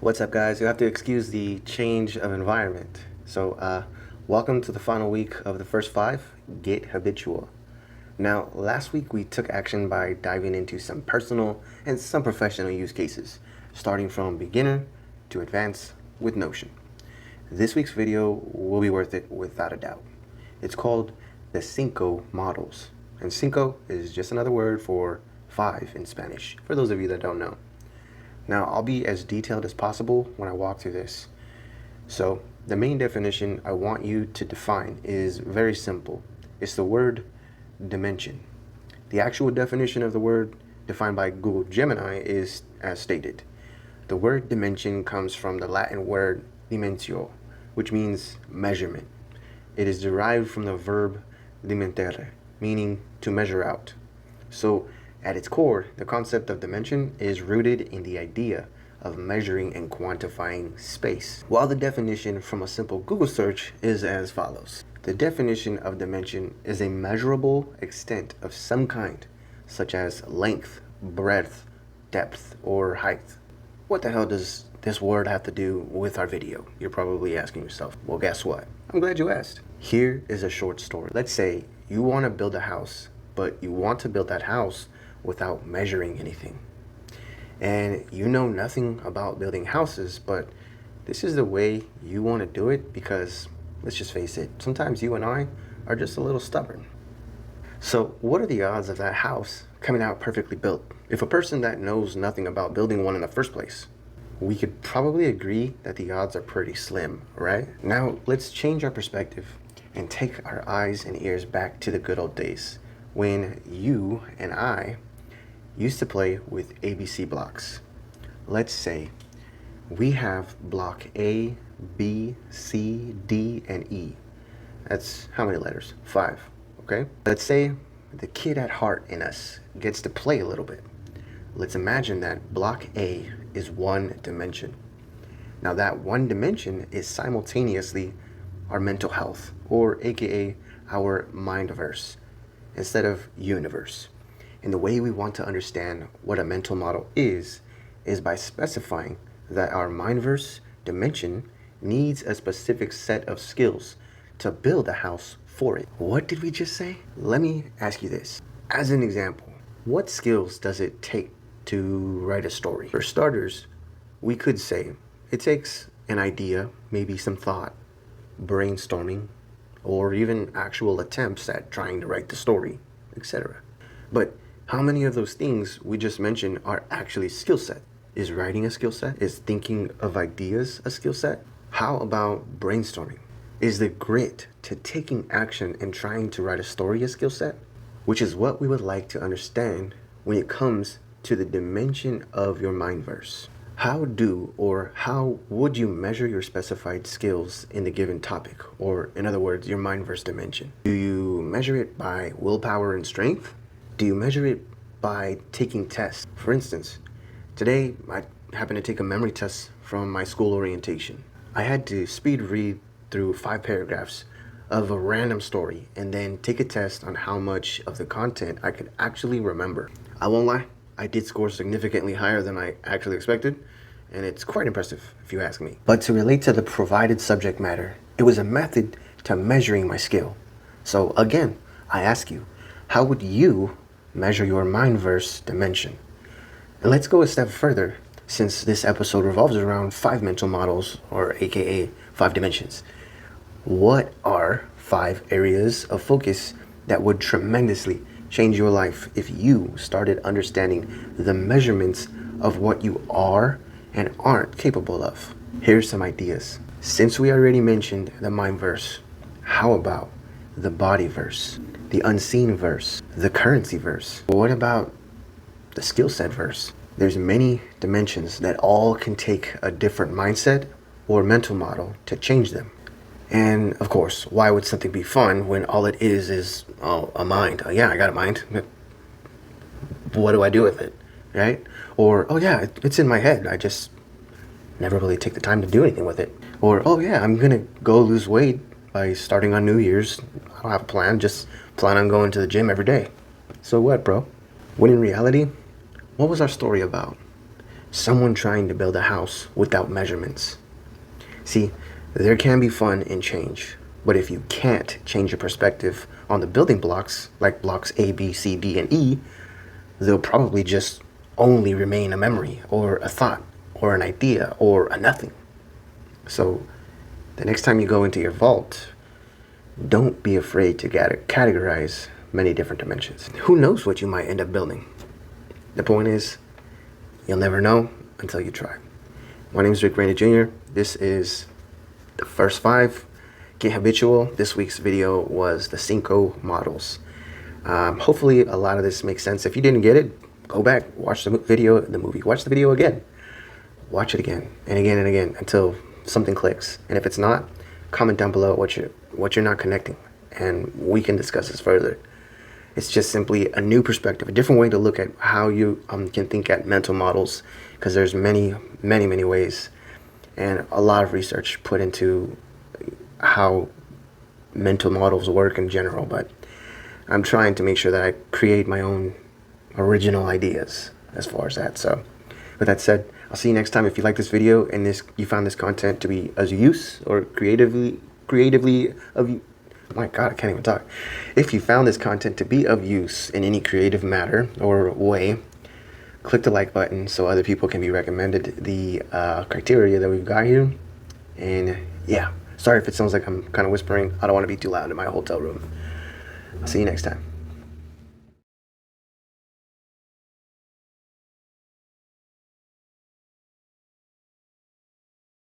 What's up, guys? You have to excuse the change of environment. Welcome to the final week of the first 5, Get Habitual. Now, last week we took action by diving into some personal and some professional use cases, starting from beginner to advanced with Notion. This week's video will be worth it without a doubt. It's called the Cinco models, and Cinco is just another word for 5 in Spanish, for those of you that don't know. Now, I'll be as detailed as possible when I walk through this. So, the main definition I want you to define is very simple. It's the word dimension. The actual definition of the word defined by Google Gemini is as stated. The word dimension comes from the Latin word dimentio, which means measurement. It is derived from the verb dimentere, meaning to measure out. So, at its core, the concept of dimension is rooted in the idea of measuring and quantifying space. While the definition from a simple Google search is as follows. The definition of dimension is a measurable extent of some kind, such as length, breadth, depth, or height. What the hell does this word have to do with our video? You're probably asking yourself. Well, guess what? I'm glad you asked. Here is a short story. Let's say you want to build a house, but you want to build that house without measuring anything. And you know nothing about building houses, but this is the way you want to do it because, let's just face it, sometimes you and I are just a little stubborn. So what are the odds of that house coming out perfectly built? If a person that knows nothing about building one in the first place, we could probably agree that the odds are pretty slim, right? Now let's change our perspective and take our eyes and ears back to the good old days when you and I used to play with ABC blocks. Let's say we have block A, B, C, D, and E. That's how many letters? 5, okay? Let's say the kid at heart in us gets to play a little bit. Let's imagine that block A is 1 dimension. Now that 1 dimension is simultaneously our mental health, or AKA our mind-verse, instead of universe. And the way we want to understand what a mental model is by specifying that our mind-verse dimension needs a specific set of skills to build a house for it. What did we just say? Let me ask you this. As an example, what skills does it take to write a story? For starters, we could say it takes an idea, maybe some thought, brainstorming, or even actual attempts at trying to write the story, etc. But how many of those things we just mentioned are actually skill set? Is writing a skill set? Is thinking of ideas a skill set? How about brainstorming? Is the grit to taking action and trying to write a story a skill set? Which is what we would like to understand when it comes to the dimension of your mind-verse. How would you measure your specified skills in the given topic? Or in other words, your mind-verse dimension. Do you measure it by willpower and strength? Do you measure it by taking tests? For instance, today I happened to take a memory test from my school orientation. I had to speed read through 5 paragraphs of a random story and then take a test on how much of the content I could actually remember. I won't lie, I did score significantly higher than I actually expected, and it's quite impressive if you ask me. But to relate to the provided subject matter, it was a method to measuring my skill. So again, I ask you, how would you measure your mind-verse dimension? And let's go a step further, since this episode revolves around 5 mental models, or AKA 5 dimensions. What are 5 areas of focus that would tremendously change your life if you started understanding the measurements of what you are and aren't capable of? Here's some ideas. Since we already mentioned the mind-verse, how about the body-verse, the unseen-verse, the currency-verse? What about the SkillSet-Verse? There's many dimensions that all can take a different mindset or mental model to change them. And of course, why would something be fun when all it is a mind? Oh yeah, I got a mind. What do I do with it, right? Or, oh yeah, it's in my head. I just never really take the time to do anything with it. Or, oh yeah, I'm gonna go lose weight by starting on New Year's. I don't have a plan, just plan on going to the gym every day. So what, bro? When in reality, what was our story about? someone trying to build a house without measurements. See, there can be fun in change, but if you can't change your perspective on the building blocks, like blocks A, B, C, D, and E, they'll probably just only remain a memory or a thought or an idea or a nothing. So the next time you go into your vault, don't be afraid to categorize many different dimensions. Who knows what you might end up building? The point is, you'll never know until you try. My name is Rick Rainey Jr. This is the first 5. Get habitual. This week's video was the Cinco models. Hopefully a lot of this makes sense. If you didn't get it, go back, watch the movie, watch the video again. Watch it again and again and again until something clicks. And if it's not, comment down below what you're not connecting, and we can discuss this further. It's just simply a new perspective, a different way to look at how you can think at mental models, because there's many ways and a lot of research put into how mental models work in general. But I'm trying to make sure that I create my own original ideas as far as that. So with that said, I'll see you next time. If you like this video and you found this content to be of use or creatively of you, my God, I can't even talk. If you found this content to be of use in any creative matter or way, click the like button so other people can be recommended the criteria that we've got here. And yeah, sorry if it sounds like I'm kind of whispering. I don't want to be too loud in my hotel room. I'll see you next time.